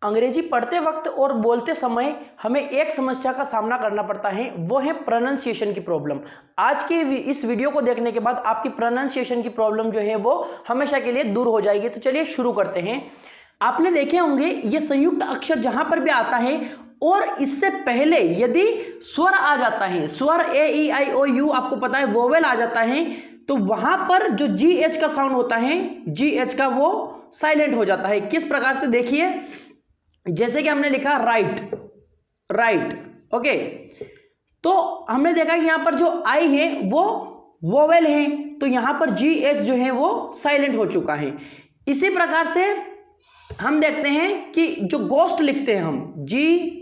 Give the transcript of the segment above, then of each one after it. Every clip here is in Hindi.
अंग्रेजी पढ़ते वक्त और बोलते समय हमें एक समस्या का सामना करना पड़ता है, वो है प्रोनाउंसिएशन की प्रॉब्लम। आज के इस वीडियो को देखने के बाद आपकी प्रोनाउंसिएशन की प्रॉब्लम जो है वो हमेशा के लिए दूर हो जाएगी। तो चलिए शुरू करते हैं। आपने देखे होंगे ये संयुक्त अक्षर जहां पर भी आता है और इससे पहले यदि स्वर आ जाता है, स्वर ए ई आई ओ यू आपको पता है वोवेल आ जाता है, तो वहां पर जो जी एच का साउंड होता है, जी एच का, वो साइलेंट हो जाता है। किस प्रकार से देखिए, जैसे कि हमने लिखा राइट, राइट, ओके, तो हमने देखा कि यहां पर जो आई है वो वोवेल है, तो यहां पर जी एच जो है वो साइलेंट हो चुका है। इसी प्रकार से हम देखते हैं कि जो गोस्ट लिखते हैं हम, G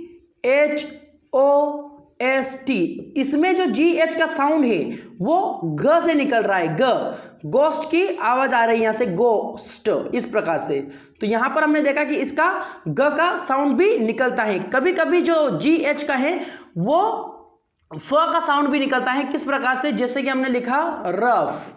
H O S T, इसमें जो जी एच का साउंड है वो ग से निकल रहा है, ग, गोस्ट की आवाज आ रही है यहां से, गोस्ट, इस प्रकार से। तो यहां पर हमने देखा कि इसका ग का साउंड भी निकलता है। कभी कभी जो जी एच का है वो फ का साउंड भी निकलता है। किस प्रकार से, जैसे कि हमने लिखा रफ,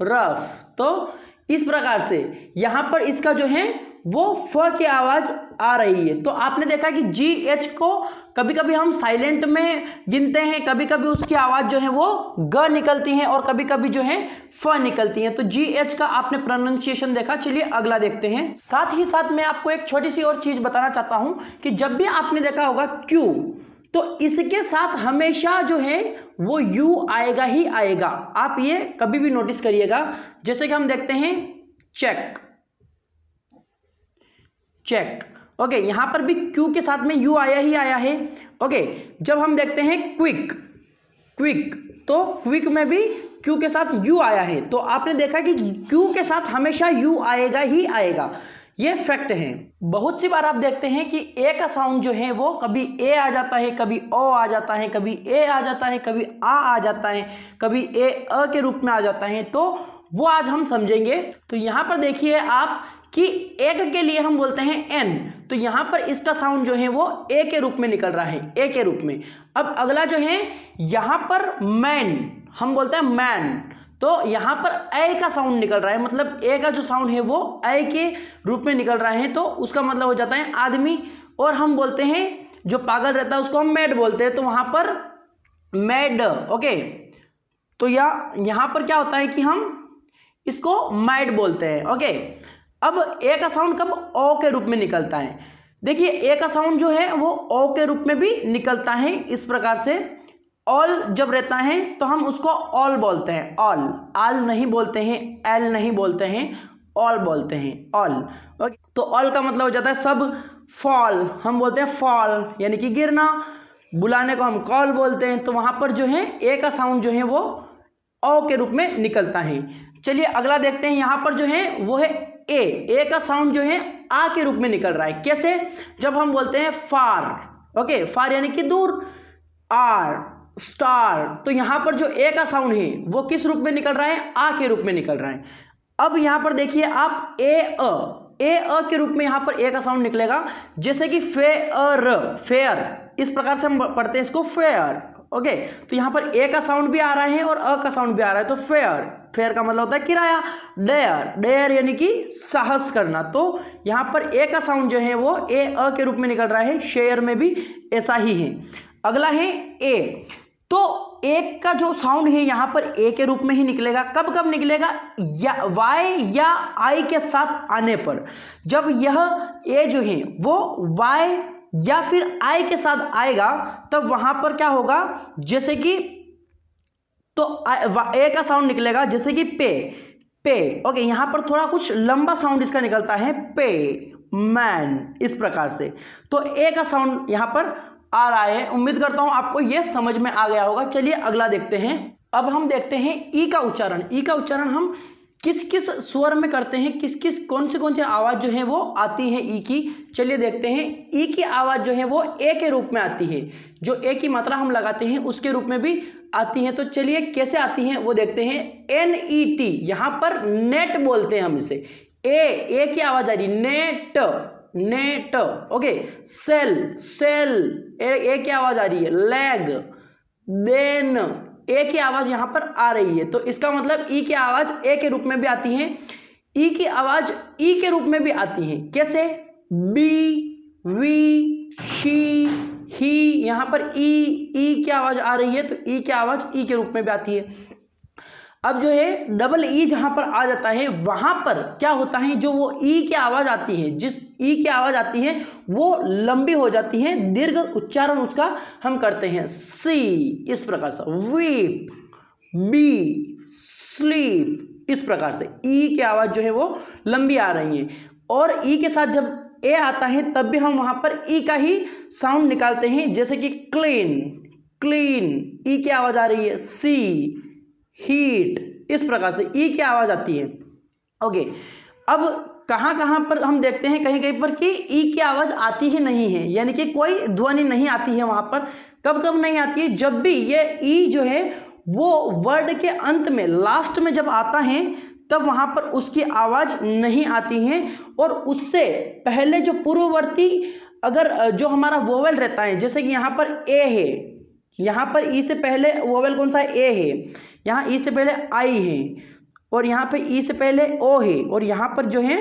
रफ, तो इस प्रकार से यहां पर इसका जो है वो फ की आवाज आ रही है। तो आपने देखा कि जी एच को कभी कभी हम साइलेंट में गिनते हैं, कभी कभी उसकी आवाज जो है वो ग निकलती है और कभी कभी जो है फ निकलती है। तो जी एच का आपने प्रोनाउंसिएशन देखा। चलिए अगला देखते हैं। साथ ही साथ मैं आपको एक छोटी सी और चीज बताना चाहता हूं कि जब भी आपने देखा होगा क्यू, तो इसके साथ हमेशा जो है वो यू आएगा ही आएगा। आप ये कभी भी नोटिस करिएगा। जैसे कि हम देखते हैं चेक, चेक, ओके, यहां पर भी क्यू के साथ में यू आया ही आया है। ओके, जब हम देखते हैं क्विक, क्विक, तो क्विक में भी क्यू के साथ यू आया है। तो आपने देखा कि क्यू के साथ हमेशा यू आएगा ही आएगा, ये फैक्ट है। बहुत सी बार आप देखते हैं कि ए का साउंड जो है वो कभी ए आ जाता है, कभी ओ आ जाता है, कभी ए आ जाता है, कभी आ जाता है, कभी ए अ के रूप में आ जाता है। तो वो आज हम समझेंगे। तो यहां पर देखिए आप कि एक के लिए हम बोलते हैं एन, तो यहां पर इसका साउंड जो है वो ए के रूप में निकल रहा है, ए के रूप में। अब अगला जो है यहां पर मैन, हम बोलते हैं मैन, तो यहां पर ए का साउंड निकल रहा है, मतलब ए का जो साउंड है वो ए के रूप में निकल रहा है, तो उसका मतलब हो जाता है आदमी। और हम बोलते हैं जो पागल रहता है उसको हम मैड बोलते हैं, तो वहां पर मैड, ओके, तो यहां पर क्या होता है कि हम इसको मैड बोलते हैं, ओके। अब ए का साउंड कब ओ के रूप में निकलता है, देखिए ए का साउंड जो है वो ओ के रूप में भी निकलता है। इस प्रकार से ऑल जब रहता है तो हम उसको ऑल बोलते हैं, ऑल, आल नहीं बोलते हैं, एल नहीं बोलते हैं, ऑल बोलते हैं, ऑल, ओके। तो ऑल का मतलब हो जाता है सब। फॉल हम बोलते हैं फॉल, यानी कि गिरना, बुलाने को हम कॉल बोलते हैं। तो वहां पर जो है ए का साउंड जो है वो ओ के रूप में निकलता है। चलिए अगला देखते हैं। यहां पर जो है वो है ए का साउंड जो है आ के रूप में निकल रहा है। कैसे, जब हम बोलते हैं फार, ओके, फार यानी कि दूर, आर, स्टार, तो यहां पर जो ए का साउंड है वो किस रूप में निकल रहा है, आ के रूप में निकल रहा है। अब यहां पर देखिए आप ए अ के रूप में यहां पर ए का साउंड निकलेगा, जैसे कि फेयर, फेयर, इस प्रकार से हम पढ़ते हैं इसको फेयर, ओके। तो यहां पर ए का साउंड भी आ रहा है और अ का साउंड भी आ रहा है, तो फेयर, फेयर का मतलब होता है किराया। डेयर, डेयर यानी कि साहस करना, तो यहां पर ए का साउंड जो है वो ए अ के रूप में निकल रहा है। शेयर में भी ऐसा ही है। अगला है ए, तो एक का जो साउंड है यहां पर ए के रूप में ही निकलेगा। कब कब निकलेगा, या वाई या आई के साथ आने पर। जब यह ए जो है वो वाई या फिर आई के साथ आएगा तब वहां पर क्या होगा, जैसे कि, तो ए का साउंड निकलेगा जैसे कि पे, पे, ओके, यहां पर थोड़ा कुछ लंबा साउंड इसका निकलता है, पे, मैन, इस प्रकार से। तो ए का साउंड यहां पर आ रहा है। उम्मीद करता हूं आपको यह समझ में आ गया होगा। चलिए अगला देखते हैं। अब हम देखते हैं ई का उच्चारण। ई का उच्चारण हम किस किस स्वर में करते हैं, किस किस कौन से आवाज जो है वो आती है ई की। चलिए देखते हैं। ई की आवाज जो है वो ए के रूप में आती है, जो ए की मात्रा हम लगाते हैं उसके रूप में भी आती है। तो चलिए कैसे आती हैं वो देखते हैं। NET, यहां पर नेट बोलते हैं हम इसे। ए की आवाज आ रही, net, net, okay. Cell, cell, A की आवाज आ रही है। लेग, देन, ए की आवाज यहां पर आ रही है, तो इसका मतलब ई की आवाज ए के रूप में भी आती है, ई की आवाज ई के रूप में भी आती है। कैसे, बी, वी, शी, ही, यहाँ पर ई की आवाज आ रही है तो ई की आवाज ई के रूप में भी आती है। अब जो है डबल ई जहां पर आ जाता है वहां पर क्या होता है, जो वो ई की आवाज आती है, जिस ई की आवाज आती है वो लंबी हो जाती है, दीर्घ उच्चारण उसका हम करते हैं सी, इस प्रकार से वीप, बी, स्लीप, इस प्रकार से ई की आवाज जो है वो लंबी आ रही है। और ई के साथ जब ए आता है तब भी हम वहां पर ई का ही साउंड निकालते हैं, जैसे कि क्लीन, क्लीन, ई की आवाज आ रही है, सी, हीट, इस प्रकार से ई की आवाज आती है। ओके, अब कहां कहां पर हम देखते हैं कहीं कहीं पर कि ई की आवाज आती ही नहीं है, यानी कि कोई ध्वनि नहीं आती है वहां पर। कब कब नहीं आती है, जब भी ये ई जो है वो वर्ड के अंत में, लास्ट में जब आता है तब वहां पर उसकी आवाज नहीं आती है। और उससे पहले जो पूर्ववर्ती अगर जो हमारा वोवेल रहता है, जैसे कि यहाँ पर ए है, यहाँ पर ई से पहले वोवेल कौन सा है, ए है, यहाँ ई से पहले आई है, और यहाँ पे ई से पहले ओ है, और यहाँ पर जो है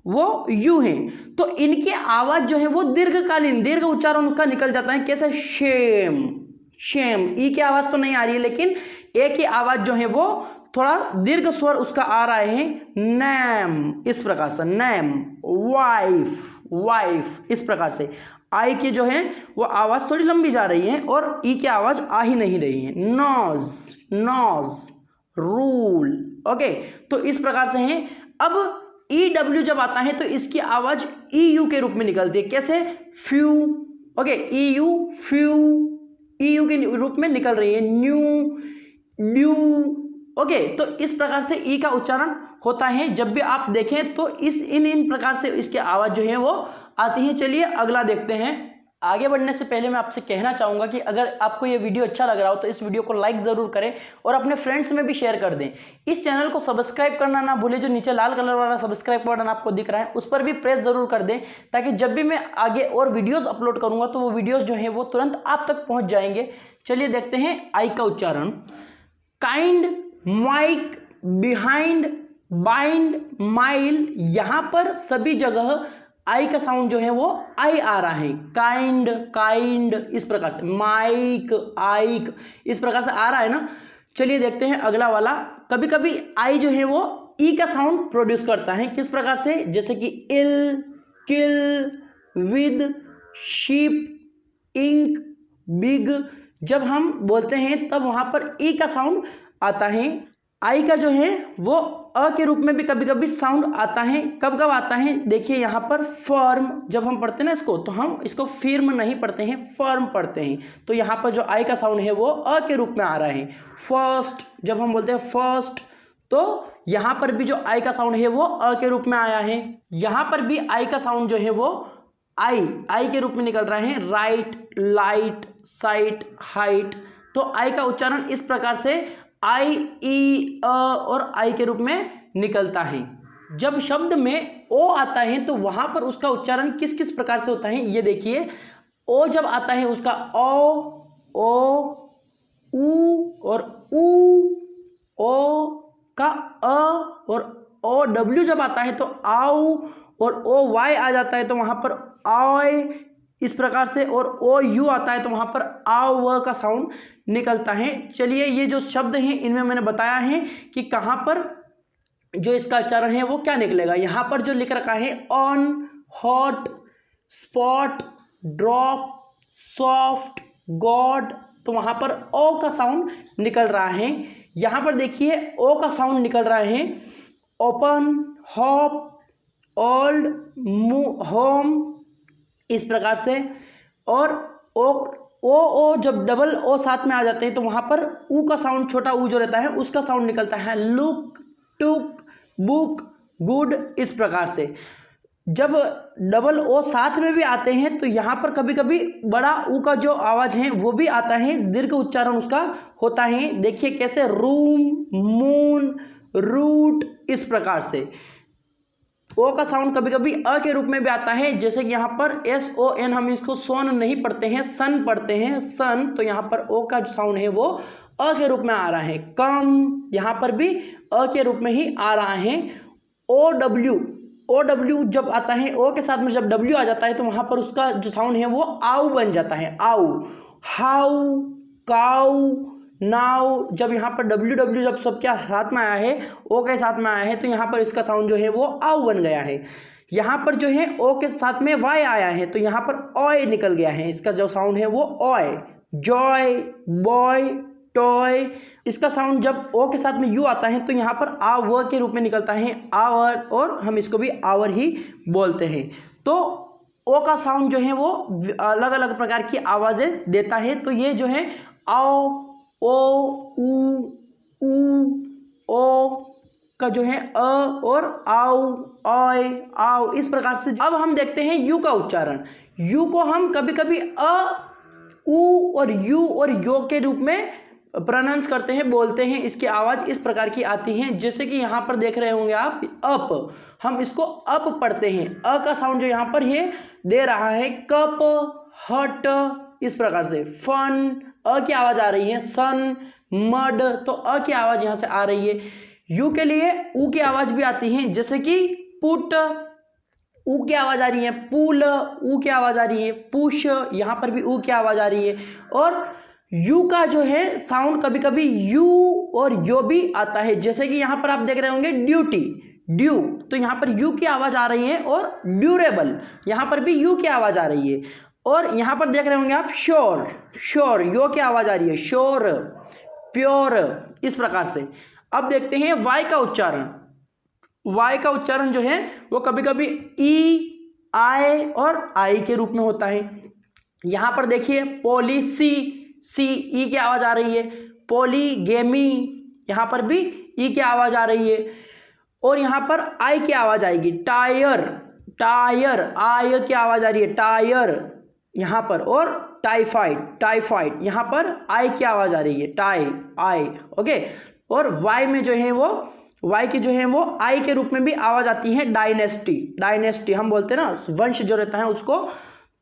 वो यू है, तो इनकी आवाज जो है वो दीर्घकालीन, दीर्घ उच्चारण उनका निकल जाता है। कैसे, शेम, शेम, ई की आवाज तो नहीं आ रही है लेकिन ए की आवाज जो है वो थोड़ा दीर्घ स्वर उसका आ रहा है, नैम, इस प्रकार से नैम, वाइफ, वाइफ, इस प्रकार से आई की जो है वो आवाज थोड़ी लंबी जा रही है और ई की आवाज आ ही नहीं रही है। नॉज, नॉज, रूल। ओके, तो इस प्रकार से है। अब ई डब्ल्यू जब आता है तो इसकी आवाज ई यू के रूप में निकलती है। कैसे, few, okay, E U, few, E U के रूप में निकल रही है, न्यू, ड्यू। ओके, तो इस प्रकार से ई का उच्चारण होता है। जब भी आप देखें तो इन प्रकार से इसकी आवाज जो है वो आती है। चलिए अगला देखते हैं। आगे बढ़ने से पहले मैं आपसे कहना चाहूंगा कि अगर आपको ये वीडियो अच्छा लग रहा हो तो इस वीडियो को लाइक जरूर करें और अपने फ्रेंड्स में भी शेयर कर दें। इस चैनल को सब्सक्राइब करना ना भूलें, जो नीचे लाल कलर वाला सब्सक्राइब बटन आपको दिख रहा है उस पर भी प्रेस जरूर कर दें, ताकि जब भी मैं आगे और वीडियोज अपलोड करूंगा तो वो वीडियोज जो है वो तुरंत आप तक पहुंच जाएंगे। चलिए देखते हैं आई का उच्चारण। Kind, mike, behind, bind, mile, यहां पर सभी जगह आई का साउंड जो है वो आई आ रहा है। काइंड, काइंड, इस प्रकार से, माइक, आइक, इस प्रकार से आ रहा है ना। चलिए देखते हैं अगला वाला। कभी कभी आई जो है वो ई का साउंड प्रोड्यूस करता है। किस प्रकार से, जैसे कि इल, किल, विद, शिप, इंक, बिग, जब हम बोलते हैं तब वहां पर ई का साउंड आता है। आई का जो है वो अ के रूप में भी कभी कभी साउंड आता है। कब कब आता है, देखिए यहाँ पर फर्म, जब हम पढ़ते हैं ना इसको, तो हम इसको फिर्म नहीं पढ़ते हैं, फर्म पढ़ते हैं। तो यहाँ पर जो आई का साउंड है वो अ के रूप में आ रहा है। फर्स्ट, जब हम बोलते हैं फर्स्ट, तो यहाँ पर भी जो आई का साउंड है वो अ के रूप में आया है। यहाँ पर भी आई का साउंड जो है वो आई के रूप में निकल रहा है। राइट, लाइट, साइट, हाइट, तो आई का उच्चारण इस प्रकार से आई, ई, अ और आई के रूप में निकलता है। जब शब्द में ओ आता है तो वहां पर उसका उच्चारण किस किस प्रकार से होता है, ये देखिए। ओ जब आता है उसका ओ, ऊ और ऊ, ओ का अ, और ओ डब्ल्यू जब आता है तो आउ, और ओ वाई आ जाता है तो वहां पर आय, इस प्रकार से, और ओ यू आता है तो वहां पर आव व का साउंड निकलता है। चलिए ये जो शब्द हैं इनमें मैंने बताया है कि कहां पर जो इसका उच्चारण है वो क्या निकलेगा। यहां पर जो लिख रखा है on, hot, spot, drop, soft, God, तो वहां पर ओ का साउंड निकल रहा है। यहां पर देखिए ओ का साउंड निकल रहा है। ओपन, हॉप, ओल्ड, होम, इस प्रकार से। और ओ जब डबल ओ साथ में आ जाते हैं तो वहां पर ऊ का साउंड, छोटा ऊ जो रहता है उसका साउंड निकलता है। लुक, टुक, बुक, गुड, इस प्रकार से। जब डबल ओ साथ में भी आते हैं तो यहाँ पर कभी कभी बड़ा ऊ का जो आवाज है वो भी आता है, दीर्घ उच्चारण उसका होता है। देखिए कैसे, रूम, मून, रूट, इस प्रकार से। ओ का साउंड कभी कभी अ के रूप में भी आता है, जैसे कि यहाँ पर SON, हम इसको सोन नहीं पढ़ते हैं, सन पढ़ते हैं, सन, तो यहाँ पर ओ का जो साउंड है वो अ के रूप में आ रहा है। कम, यहाँ पर भी अ के रूप में ही आ रहा है। OW, ओ डब्ल्यू जब आता है, ओ के साथ में जब डब्ल्यू आ जाता है तो वहाँ पर उसका जो साउंड है वो आउ बन जाता है, आउ। हाउ, काउ, नाउ, जब यहाँ पर डब्ल्यू डब्ल्यू जब सबके साथ में आया है, ओ के साथ में आया है, तो यहाँ पर इसका साउंड जो है वो आउ बन गया है। यहाँ पर जो है ओ के साथ में वाई आया है तो यहाँ पर ऑय निकल गया है, इसका जो साउंड है वो ऑय। जॉय, बॉय, टॉय, इसका साउंड जब ओ के साथ में यू आता है तो यहाँ पर आवर के रूप में निकलता है, आवर, और हम इसको भी आवर ही बोलते हैं। तो ओ का साउंड जो है वो अलग अलग प्रकार की आवाज़ें देता है। तो ये जो है आओ, ओ, ऊ, ओ का जो है अ और आओ, ऑय, आओ, इस प्रकार से। अब हम देखते हैं यू का उच्चारण। यू को हम कभी कभी अ, ऊ और यू और यो के रूप में प्रोनाउंस करते हैं, बोलते हैं। इसकी आवाज़ इस प्रकार की आती है, जैसे कि यहाँ पर देख रहे होंगे आप, अप, हम इसको अप पढ़ते हैं। अ का साउंड जो यहाँ पर ये दे रहा है, कप, हट, इस प्रकार से। फन, अ की आवाज़ आ रही है। सन, मड, तो अ की आवाज़ यहाँ से आ रही है। यू के लिए ऊ की आवाज़ भी आती है, जैसे कि पुट, ऊ की आवाज़ आ रही है। पुल, ऊ की आवाज़ आ रही है। पुश, यहाँ पर भी ऊ की आवाज़ आ रही है। और यू का जो है साउंड कभी कभी यू और यो भी आता है, जैसे कि यहाँ पर आप देख रहे होंगे ड्यूटी, ड्यू, तो यहाँ पर यू की आवाज़ आ रही है। और ड्यूरेबल, यहाँ पर भी यू की आवाज़ आ रही है। और यहाँ पर देख रहे होंगे आप श्योर, श्योर, यो की आवाज़ आ रही है। श्योर, प्योर, इस प्रकार से। अब देखते हैं वाई का उच्चारण। वाई का उच्चारण जो है वो कभी कभी ई, आई और आई के रूप में होता है। यहाँ पर देखिए पॉलिसी, सी, ई की आवाज़ आ रही है। पॉलीगेमी, यहाँ पर भी ई की आवाज़ आ रही है। और यहाँ पर आई की आवाज़ आएगी। टायर, टायर, आई की आवाज़ आ रही है। टायर यहाँ पर। और टाइफाइड, टाइफाइड, यहाँ पर आई की आवाज़ आ रही है। टाई, आई, ओके। और वाई में जो है वो, वाई की जो है वो आई के रूप में भी आवाज़ आती है। डायनेस्टी, डायनेस्टी हम बोलते हैं ना, वंश जो रहता है उसको।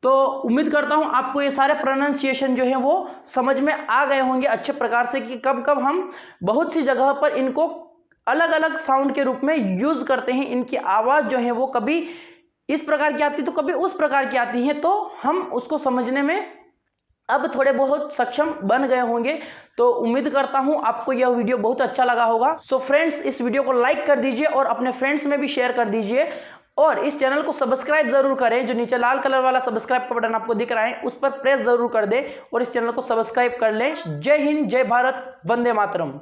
तो उम्मीद करता हूँ आपको ये सारे प्रोनाउंसिएशन जो है वो समझ में आ गए होंगे अच्छे प्रकार से, कि कब कब हम बहुत सी जगह पर इनको अलग अलग साउंड के रूप में यूज़ करते हैं। इनकी आवाज़ जो है वो कभी इस प्रकार की आती है तो कभी उस प्रकार की आती है, तो हम उसको समझने में अब थोड़े बहुत सक्षम बन गए होंगे। तो उम्मीद करता हूं आपको यह वीडियो बहुत अच्छा लगा होगा। सो फ्रेंड्स, इस वीडियो को लाइक कर दीजिए और अपने फ्रेंड्स में भी शेयर कर दीजिए। और इस चैनल को सब्सक्राइब जरूर करें, जो नीचे लाल कलर वाला सब्सक्राइब का बटन आपको दिख रहा है उस पर प्रेस जरूर कर दें और इस चैनल को सब्सक्राइब कर लें। जय हिंद, जय भारत, वंदे मातरम।